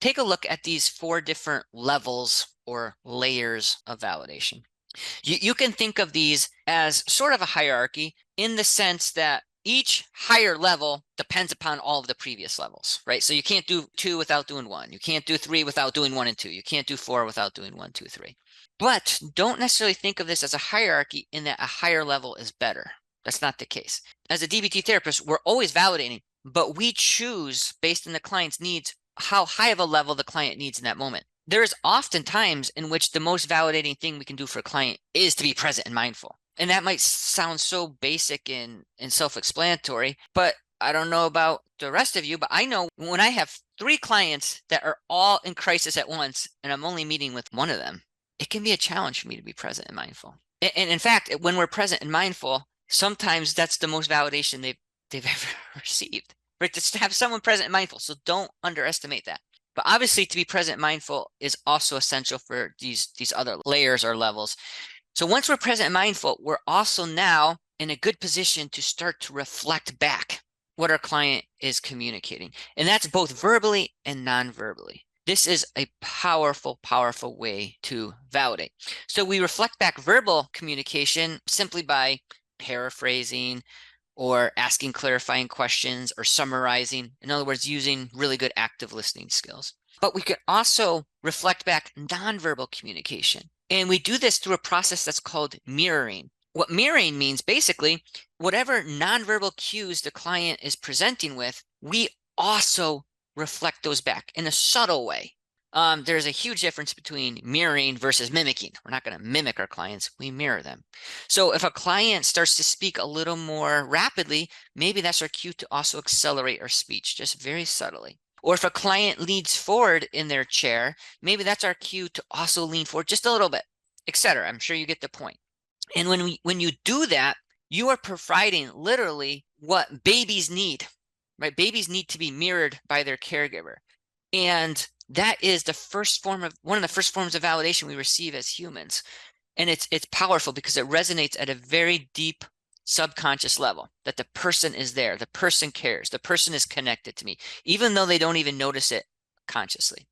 take a look at these 4 different levels or layers of validation. You can think of these as sort of a hierarchy in the sense that each higher level depends upon all of the previous levels, right? So you can't do 2 without doing 1. You can't do 3 without doing 1 and 2. You can't do 4 without doing 1, 2, 3. But don't necessarily think of this as a hierarchy in that a higher level is better. That's not the case. As a DBT therapist, we're always validating, but we choose based on the client's needs how high of a level the client needs in that moment. There's often times in which the most validating thing we can do for a client is to be present and mindful. And that might sound so basic and self-explanatory, but I don't know about the rest of you, but I know when I have 3 clients that are all in crisis at once, and I'm only meeting with one of them, it can be a challenge for me to be present and mindful. And in fact, when we're present and mindful, sometimes that's the most validation they've ever received, right? To have someone present and mindful. So don't underestimate that. But obviously, to be present and mindful is also essential for these other layers or levels. So once we're present and mindful, we're also now in a good position to start to reflect back what our client is communicating. And that's both verbally and non-verbally. This is a powerful, powerful way to validate. So we reflect back verbal communication simply by paraphrasing or asking clarifying questions or summarizing. In other words, using really good active listening skills. But we could also reflect back nonverbal communication. And we do this through a process that's called mirroring. What mirroring means, basically, whatever nonverbal cues the client is presenting with, we also reflect those back in a subtle way. There's a huge difference between mirroring versus mimicking. We're not going to mimic our clients, we mirror them. So if a client starts to speak a little more rapidly, maybe that's our cue to also accelerate our speech, just very subtly. Or if a client leans forward in their chair, maybe that's our cue to also lean forward just a little bit, etc. I'm sure you get the point. And when you do that, you are providing literally what babies need, right? Babies need to be mirrored by their caregiver. And that is one of the first forms of validation we receive as humans. And it's powerful because it resonates at a very deep subconscious level, that the person is there, the person cares, the person is connected to me, even though they don't even notice it consciously.